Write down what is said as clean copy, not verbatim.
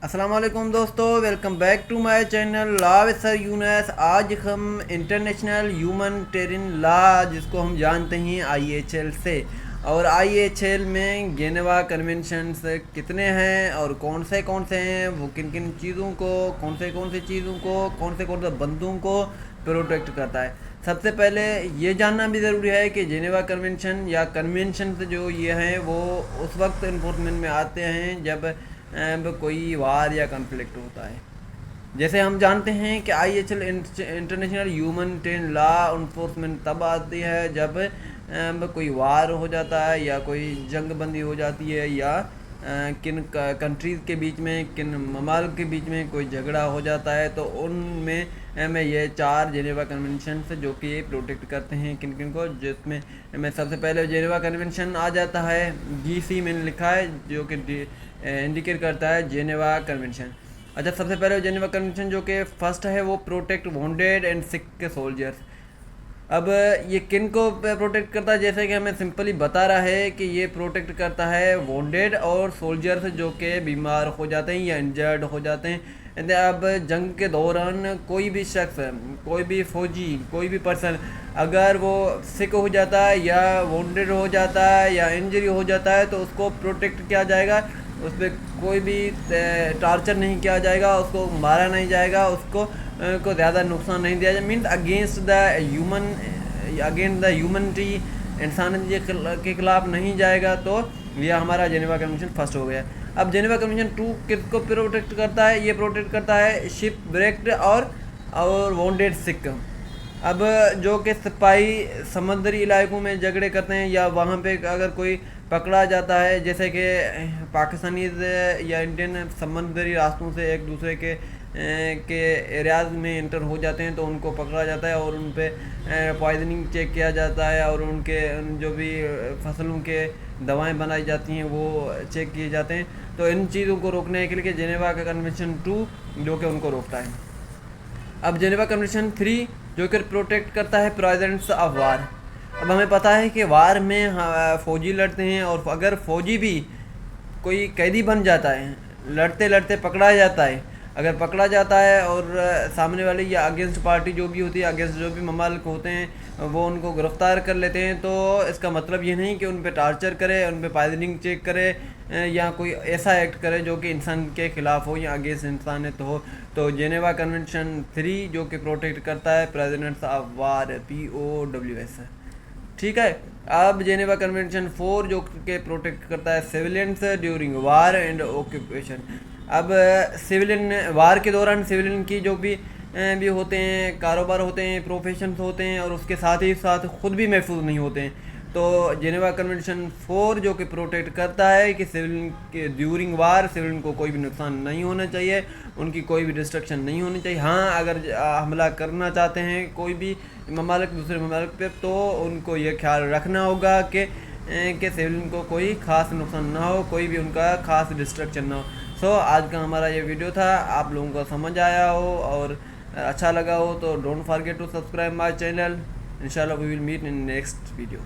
अस्सलाम वालेकुम दोस्तों, welcome back to my channel law with sir Yunus. आज हम इंटरनेशनल ह्यूमनिटेरियन लॉ जिसको हम जानते हैं IHL से, और IHL में जेनेवा कन्वेंशंस कितने हैं और कौन से हैं, वो किन किन चीज़ों को, कौन से चीज़ों को, कौन से बंदों को प्रोटेक्ट करता है। सबसे पहले ये जानना भी ज़रूरी है कि जेनेवा कन्वेंशन या कन्वेंशन जो ये हैं वो उस वक्त इन्फोर्समेंट में आते हैं जब कोई वार या कॉन्फ्लिक्ट होता है। जैसे हम जानते हैं कि IHL international humanitarian law enforcement तब आती है जब कोई वार हो जाता है या कोई जंग बंदी हो जाती है या किन कंट्रीज़ के बीच में, किन ममालिक के बीच में कोई झगड़ा हो जाता है, तो उनमें में ये 4 जेनेवा कन्वेंशन जो कि प्रोटेक्ट करते हैं किन किन को। जिसमें मैं सबसे पहले जेनेवा कन्वेंशन आ जाता है, GC में लिखा है, जो कि इंडिकेट करता है जेनेवा कन्वेंशन। अच्छा, सबसे पहले जेनेवा कन्वेंशन जो कि फर्स्ट है वो protect wounded and sick soldiers. अब ये किन को प्रोटेक्ट करता है, जैसे कि हमें सिंपली बता रहा है कि ये प्रोटेक्ट करता है वॉन्डेड और सोल्जर्स जो कि बीमार हो जाते हैं या इंजर्ड हो जाते हैं। अब जंग के दौरान कोई भी शख्स, कोई भी फौजी, कोई भी पर्सन अगर वो सिक हो जाता है या वॉन्डेड हो जाता है या इंजरी हो जाता है, तो उसको प्रोटेक्ट किया जाएगा। उस पर कोई भी टार्चर नहीं किया जाएगा, उसको मारा नहीं जाएगा, उसको को ज़्यादा नुकसान नहीं दिया जाए। मीन्स अगेंस्ट द ह्यूमनिटी, इंसानियत के खिलाफ नहीं जाएगा। तो यह हमारा जेनेवा कन्वेंशन फर्स्ट हो गया। अब जेनेवा कन्वेंशन 2 किसको प्रोटेक्ट करता है? ये प्रोटेक्ट करता है शिप ब्रेक्ड और वॉन्डेड सिक। अब जो कि सिपाही समुद्री इलाकों में झगड़े करते हैं या वहाँ पे अगर कोई पकड़ा जाता है, जैसे कि पाकिस्तानी या इंडियन समुद्री रास्तों से एक दूसरे के एरियाज़ में इंटर हो जाते हैं, तो उनको पकड़ा जाता है और उन पर पॉइजनिंग चेक किया जाता है और उनके जो भी फसलों के दवाएं बनाई जाती हैं वो चेक किए जाते हैं। तो इन चीज़ों को रोकने के लिए जेनेवा का कन्वेंशन 2 जो कि उनको रोकता है। अब जेनेवा कन्वेंशन 3 जो कि प्रोटेक्ट करता है प्रेजेंट्स ऑफ वार। अब हमें पता है कि वार में फ़ौजी लड़ते हैं, और अगर फ़ौजी भी कोई कैदी बन जाता है, लड़ते लड़ते पकड़ा जाता है, अगर पकड़ा जाता है और सामने वाले या अगेंस्ट पार्टी जो भी होती है, अगेंस्ट जो भी ममालिक होते हैं, वो उनको गिरफ़्तार कर लेते हैं, तो इसका मतलब ये नहीं कि उन पे टार्चर करे, उन पे पॉइजनिंग चेक करे या कोई ऐसा एक्ट करे जो कि इंसान के ख़िलाफ़ हो या अगेंस्ट इंसानियत हो। तो जेनेवा कन्वेंशन 3 जो कि प्रोटेक्ट करता है प्रेजेंट्स ऑफ वार, POWS। ठीक है। अब जेनेवा कन्वेंशन 4 जो कि प्रोटेक्ट करता है civilians during war and occupation. अब सिविलियन वार के दौरान सिविलियन की जो भी होते हैं, कारोबार होते हैं, प्रोफेशन होते हैं, और उसके साथ ही साथ ख़ुद भी महफूज नहीं होते हैं। तो जेनेवा कन्वेंशन 4 जो कि प्रोटेक्ट करता है कि सिविलियन के ड्यूरिंग वार सिविलियन को कोई भी नुकसान नहीं होना चाहिए, उनकी कोई भी डिस्ट्रक्शन नहीं होनी चाहिए। हाँ, अगर हमला करना चाहते हैं कोई भी ममालिक दूसरे ममालिक पे, तो उनको ये ख्याल रखना होगा कि सिविलियन को कोई ख़ास नुकसान ना हो, कोई भी उनका ख़ास डिस्ट्रक्शन ना हो। सो आज का हमारा ये वीडियो था, आप लोगों को समझ आया हो और अच्छा लगा हो तो don't forget to subscribe my channel. इंशाल्लाह we will meet in next video.